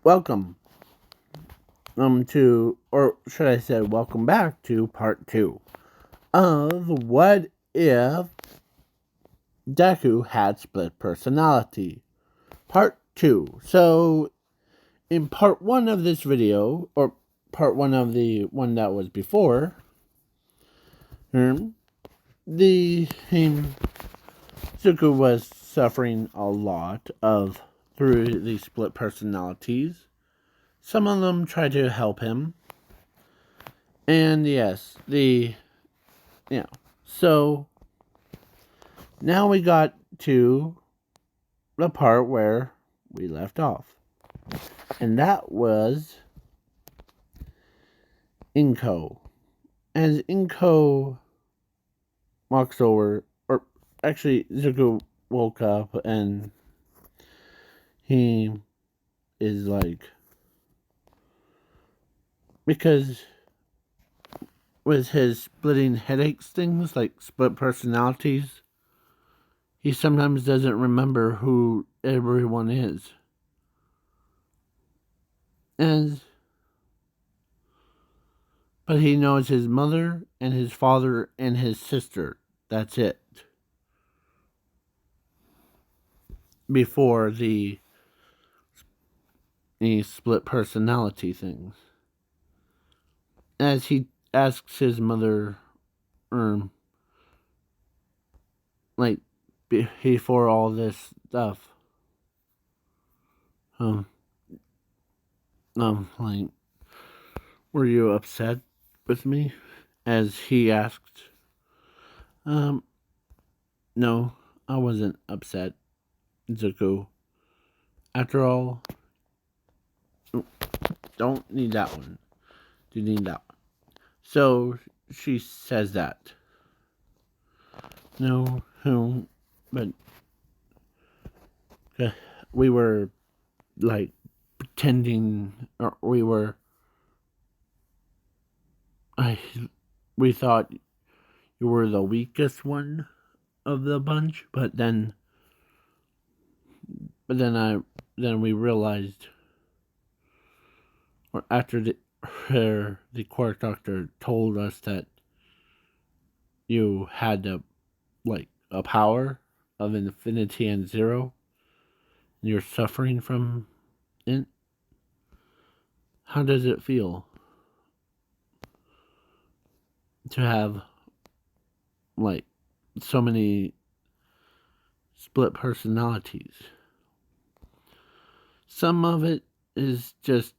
Welcome to, or should I say, welcome back to part 2 of What If Deku Had Split Personality. Part 2. So, in part 1 of this video, or part 1 of the one that was before, Zuko was suffering a lot through the split personalities. Some of them tried to help him. And yes, so now we got to the part where we left off. And that was Inko. As Inko walks over, or actually Zuko woke up and he is like, because with his splitting headaches things, like split personalities, he sometimes doesn't remember who everyone is. But he knows his mother and his father and his sister. That's it. Before the split personality things. As he asks his mother, like, before all this stuff, like, were you upset with me? As he asked, no, I wasn't upset, Zuko. After all, don't need that one. You need that one. So she says that. No, but we were like pretending, or we thought you were the weakest one of the bunch, but then we realized, or after the court doctor told us that you had a power of infinity and zero, and you're suffering from it. How does it feel to have so many split personalities? Some of it is just,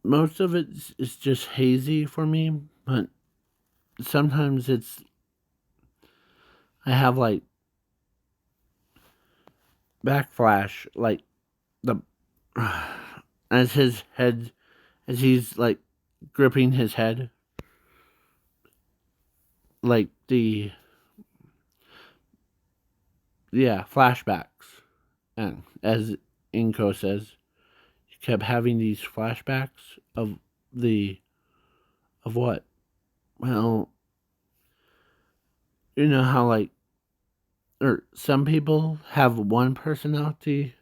most of it is just hazy for me, but sometimes I have backflash, the as he's gripping his head, flashbacks. And as Inko says, he kept having these flashbacks of what? Well, you know how or some people have one personality.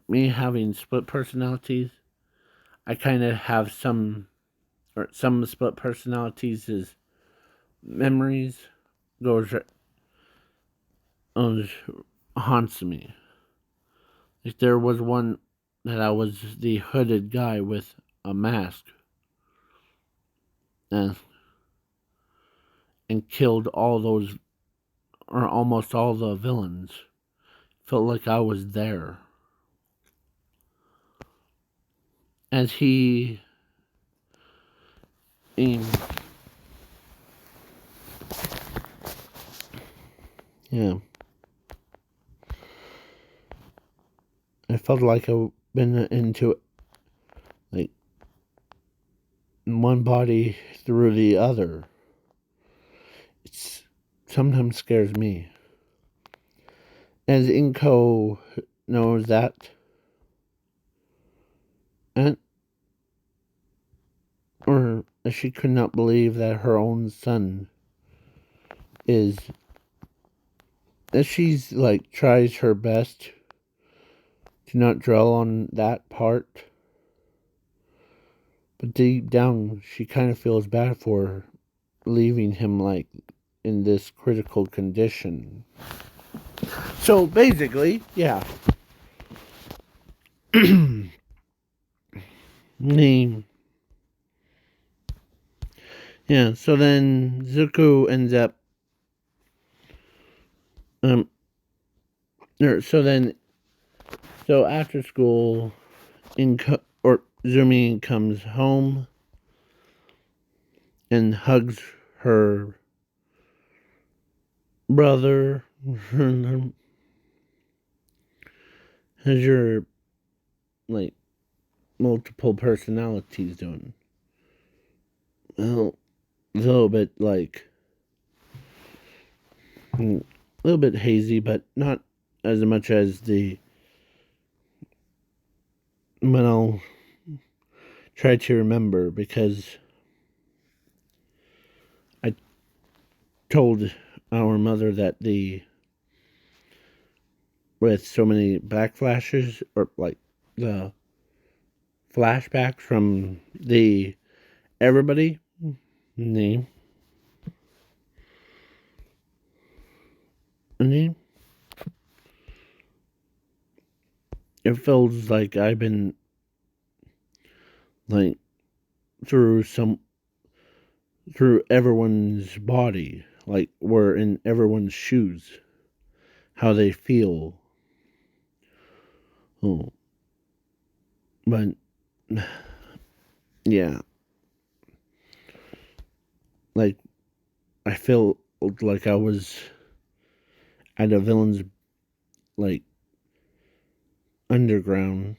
Me having split personalities, I kind of have some split personalities as memories goes haunts me. Like there was one that I was the hooded guy with a mask and killed all those, or almost all the villains. Felt like I was there. As he yeah. I felt like I've been into one body through the other. It sometimes scares me. As Inko knows that, or she could not believe that her own son that she's tries her best to not dwell on that part. But deep down, she kind of feels bad for leaving him, like, in this critical condition. So basically, yeah. Name. Yeah, so then Zuko ends up so after school Zumi comes home and hugs her brother. Has your, like, multiple personalities doing? Well, a little bit, like, a little bit hazy, but not as much as when I'll try to remember, because I told our mother that with so many backflashes, or like the flashbacks from the everybody name, it feels like I've been, like, through everyone's body, like we're in everyone's shoes, how they feel. Oh, but yeah, like, I feel like I was at a villain's, like, underground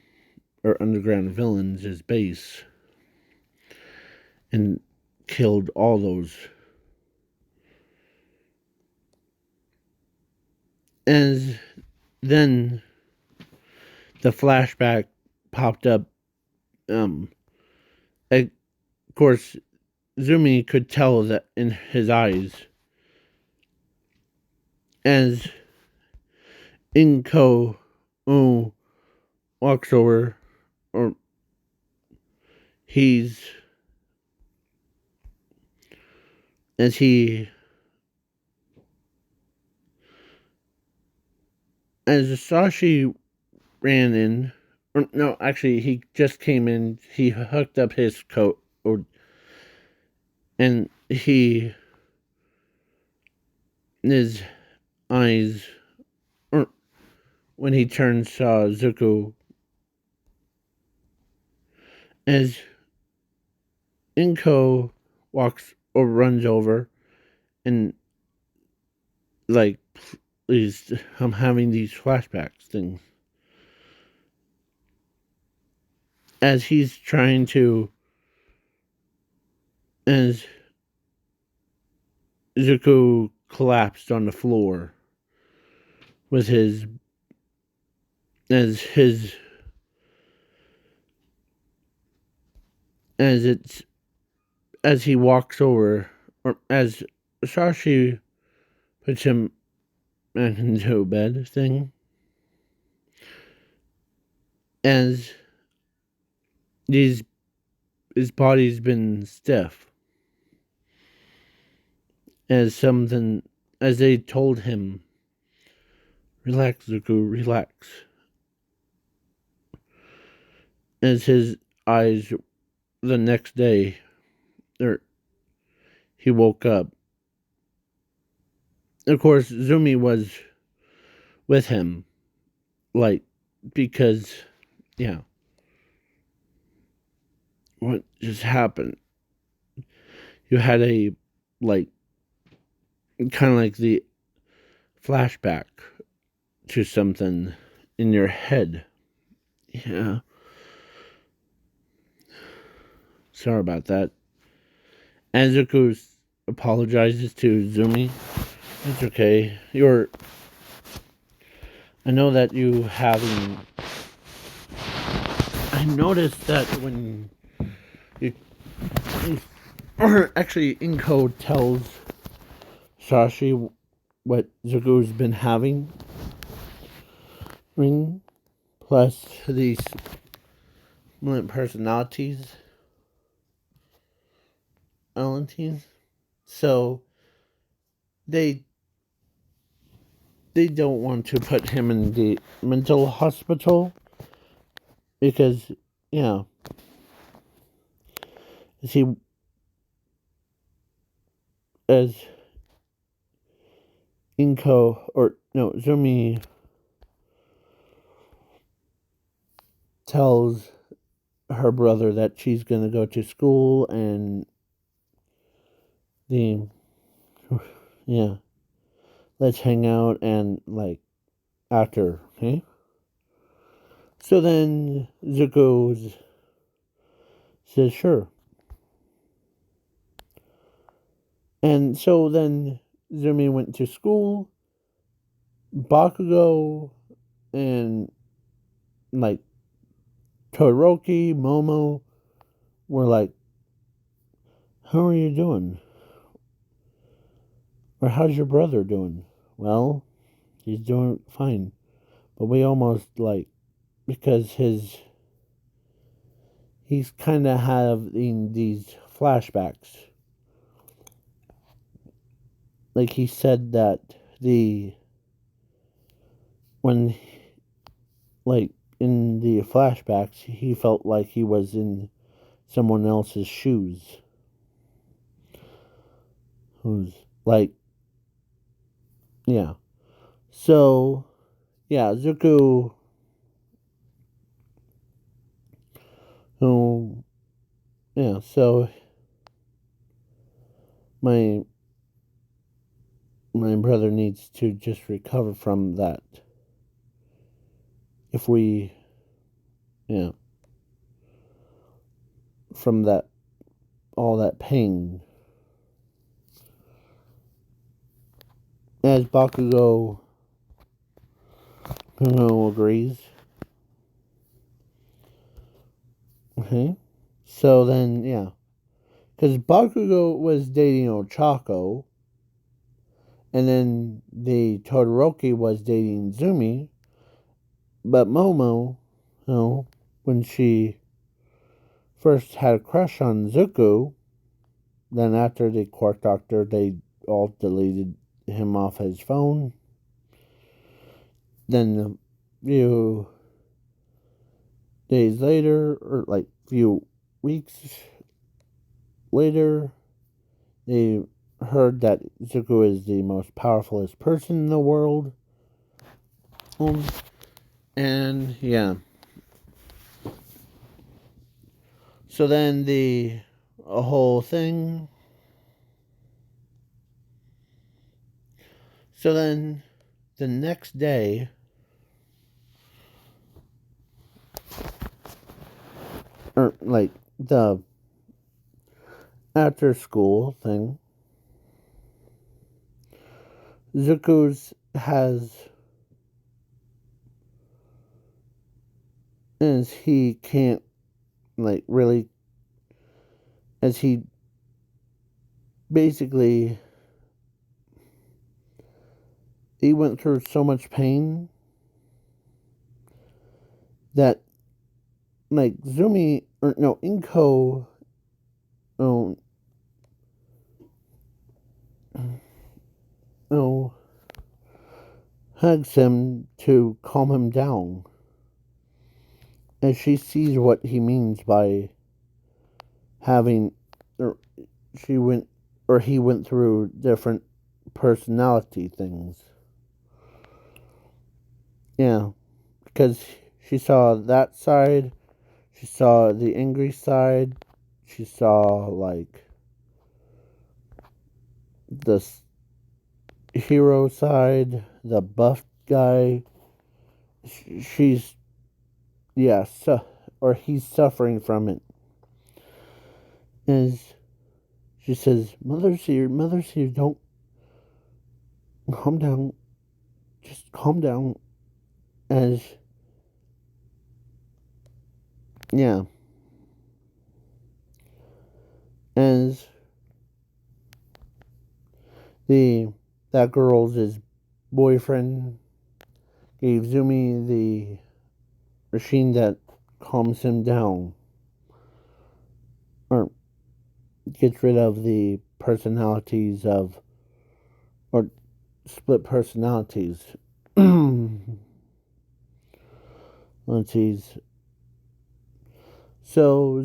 villain's base and killed all those. As then the flashback popped up. Of course, Zumi could tell that in his eyes as Inko walks over, or as Sashi ran in, or no, actually, he just came in. He hooked up his coat, and his eyes, or when he turned, saw Zuko as Inko walks or runs over and, like, please, I'm having these flashbacks things. As he's trying to, as Zuko collapsed on the floor with as he walks over, or as Sashi puts him back into a bed thing, as his body's been stiff, as they told him, relax, Zuko, relax. As his eyes, the next day, he woke up. Of course, Zumi was with him, like, because, yeah, what just happened? You had a, like, kind of like the flashback to something in your head. Yeah. Sorry about that. Azuko apologizes to Zumi. It's okay. I know that you having. I noticed that when you. Or actually, Inko tells Sashi what Zuko's been having. Ring, plus these split personalities. So they don't want to put him in the mental hospital because, yeah, he, as Zumi tells her brother that she's gonna go to school and the, yeah, let's hang out and, like, after, okay? So then Zuko says, sure. And so then Zumi went to school. Bakugo and, like, Todoroki, Momo were like, how are you doing? Or how's your brother doing? Well, he's doing fine. But we almost, like, because he's kind of having these flashbacks. Like, he said that when, like, in the flashbacks, he felt like he was in someone else's shoes. Who's, like, yeah. So, yeah, Zuko, who, yeah, so my brother needs to just recover from that. If we, yeah, from that, all that pain. As Bakugo agrees. Okay. So then, yeah. Because Bakugo was dating Ochako, and then the Todoroki was dating Zumi, but Momo, when she first had a crush on Zuko, then after the Quark Doctor, they all deleted him off his phone. Then a few days later, or like few weeks later, they heard that Zuko is the most powerfulest person in the world. And yeah. So then the whole thing. So then the next day, or like the after school thing, Zuko's has, as he can't, like, really, as he basically, he went through so much pain that, like, Zumi, or no, Inko, oh, no, hugs him to calm him down. And she sees what he means by having, or she went, or he went through different personality things. Yeah, because she saw that side, she saw the angry side, she saw, like, the hero side, the buff guy. She's, yeah, or he's suffering from it. As she says, mother's here, don't, calm down, just calm down. As, yeah, as that girl's his boyfriend gave Zumi the machine that calms him down or gets rid of the personalities of, or split personalities. Let's see. So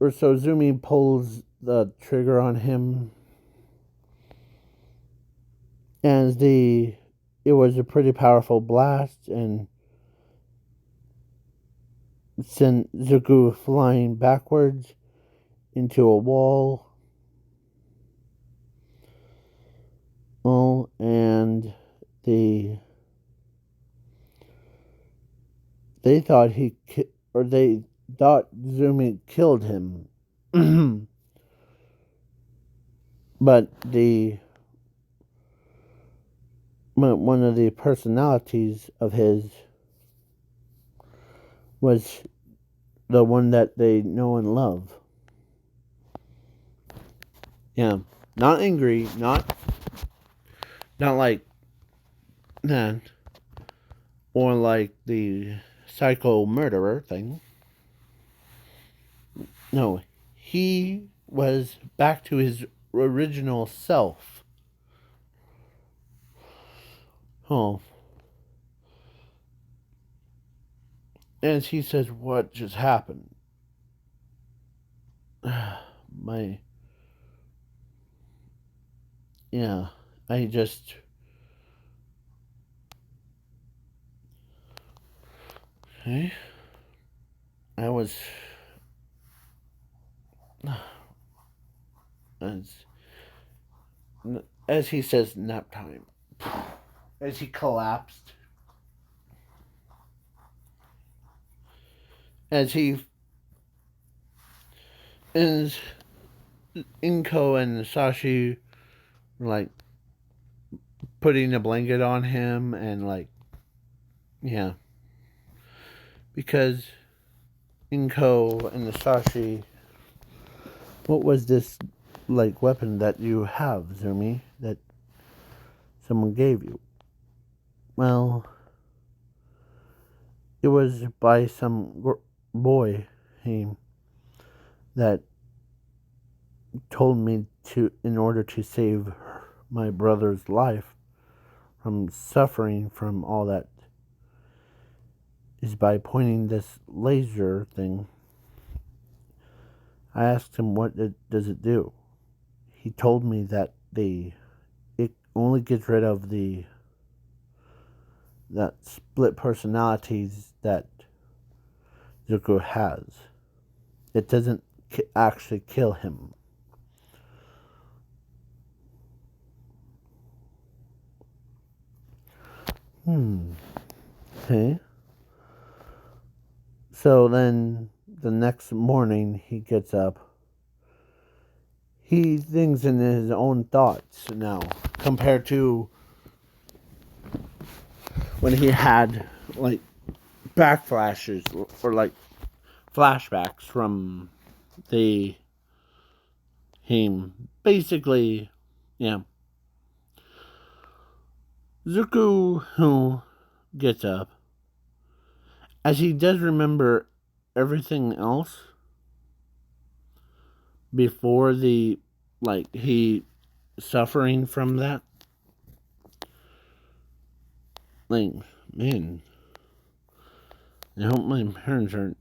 Zumi pulls the trigger on him, and it was a pretty powerful blast and sent Zuko flying backwards into a wall. Oh, and they thought they thought Zumi killed him, but one of the personalities of his was the one that they know and love. Yeah, not angry, not like that, or like the psycho murderer thing. No, he was back to his original self. Oh. And he says, "What just happened?" My. Yeah, I just. Okay. I was. As, as he says, nap time. As he collapsed. As he. As Inko and Sashi were like putting a blanket on him and like. Yeah. Because Inko and Sashi. What was this like weapon that you have, Zumi, that someone gave you? Well, it was by some boy that told me to, in order to save my brother's life from suffering from all that, is by pointing this laser thing. I asked him what does it do. He told me that it only gets rid of that split personalities that Zuko has. It doesn't actually kill him. Okay. So then the next morning he gets up. He thinks in his own thoughts now, compared to when he had like backflashes or like flashbacks from the him. Basically, yeah. Zuko, who gets up, as he does remember everything else before he suffering from that. Like, man, I hope my parents aren't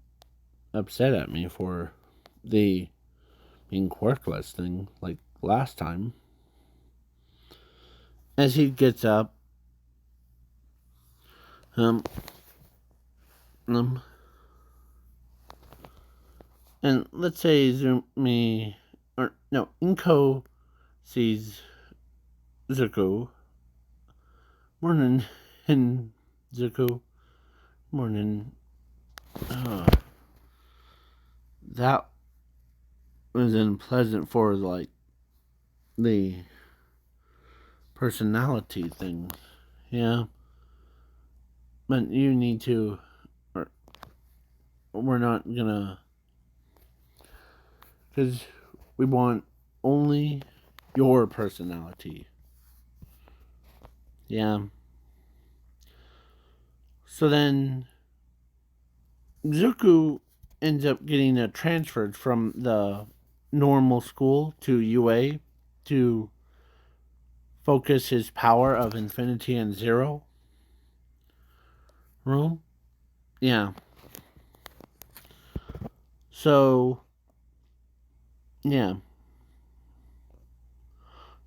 upset at me for the being quirkless thing like last time. As he gets up, um, um and let's say Zumi, or no, Inko sees Zuko. Morning, and Zuko. Morning. That was unpleasant for like the personality thing. Yeah. But you need to, or we're not gonna, because we want only your personality. Yeah. So then Zuko ends up getting transferred from the normal school to UA to focus his power of Infinity and Zero room. Yeah. So, yeah.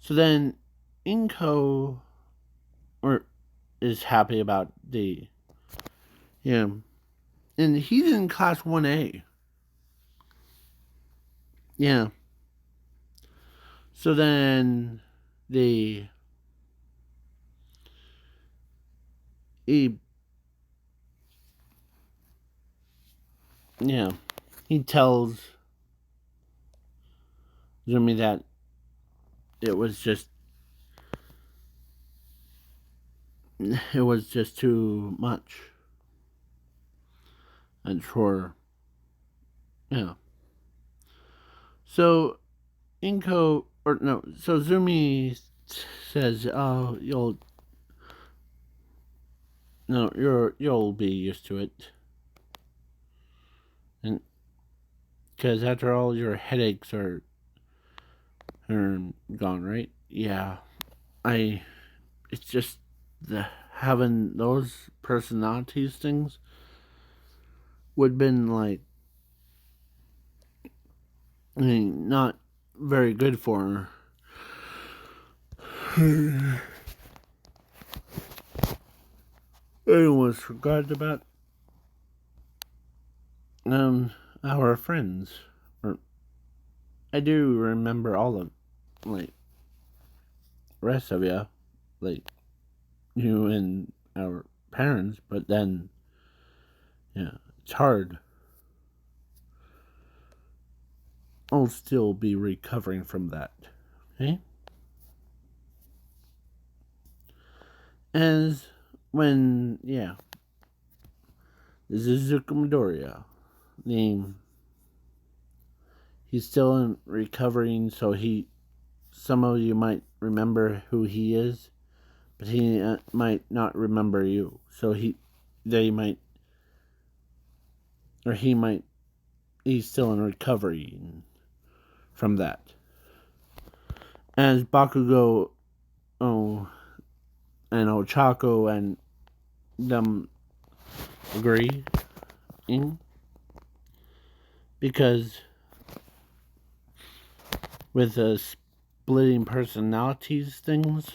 So then Inko or is happy about the yeah. And he's in class 1A. Yeah. So then the he yeah. He tells Zumi that it was just too much. And for yeah. So Inko or no, so Zumi says, "Oh, you'll be used to it, and because after all, your headaches are gone, right? Yeah, I. It's just the having those personalities things would been like, I mean, not very good for her." I almost forgot about our friends. Or I do remember all of like rest of you, like you and our parents, but then yeah, it's hard. I'll still be recovering from that. Okay? As when this is Zuko Midoriya. Name he's still in recovering, so some of you might remember who he is, but he might not remember you. So they might, or he might, he's still in recovery from that. As Bakugo, oh, and Ochako and them agree, because with the splitting personalities things,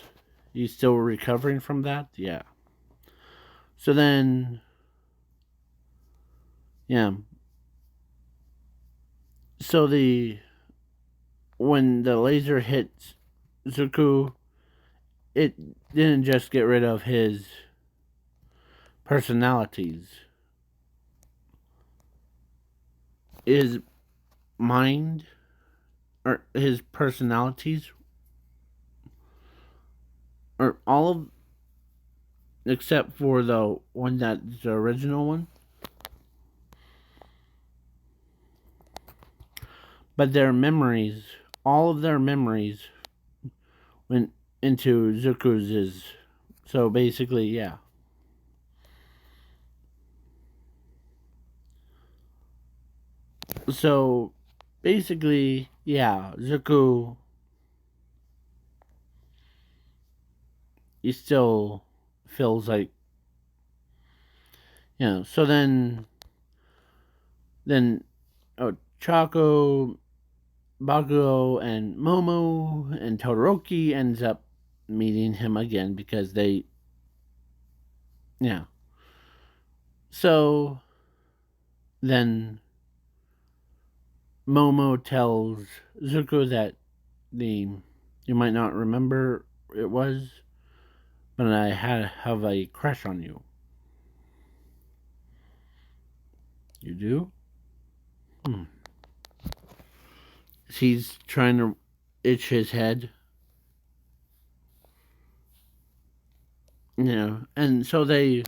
he's still recovering from that. Yeah. So then, yeah. So when the laser hits Zuko, it didn't just get rid of his personalities. His mind or his personalities or all of except for the one that's the original one. But their memories, all of their memories went into Zuko's. So basically, yeah. So basically, yeah, Zuko, he still feels like, so then Chaco, Bakugo, and Momo and Todoroki ends up meeting him again because they, yeah. So then Momo tells Zuko that you might not remember it was, but I have a crush on you. You do? He's trying to itch his head. And so they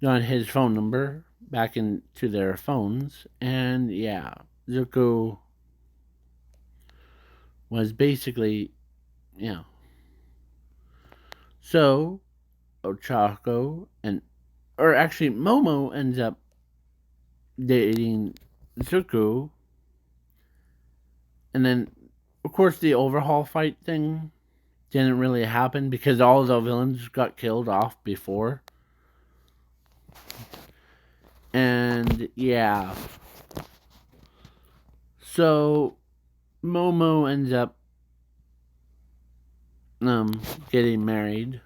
got his phone number back into their phones, and yeah, Zuko was basically, yeah. So Ochako or actually Momo ends up dating Zuko. And then, of course, the overhaul fight thing didn't really happen because all the villains got killed off before. And yeah. So Momo ends up getting married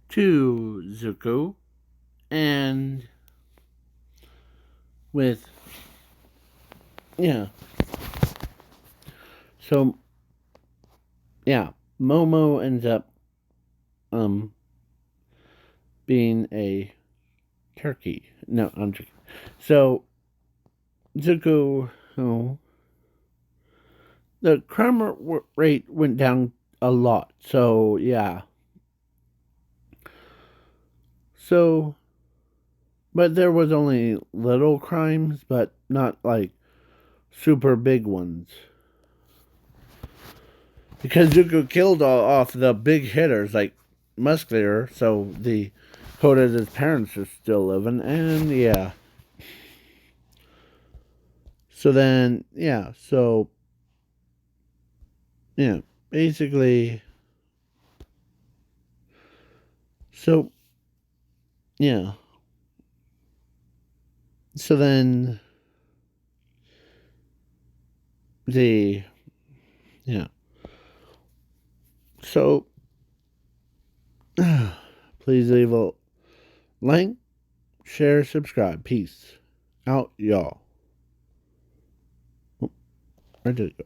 to Zuko, and with yeah. So yeah, Momo ends up being a turkey. No, I'm joking. So Zuko, oh, the crime rate went down a lot. So yeah. So, but there was only little crimes, but not like super big ones. Because Zuko killed off the big hitters like Musculator, so the Koda's parents are still living, and yeah. So then, yeah, so, yeah, basically, so, yeah. So then, the, yeah. So, please leave a like, share, subscribe. Peace out, y'all. Oh, where did it go?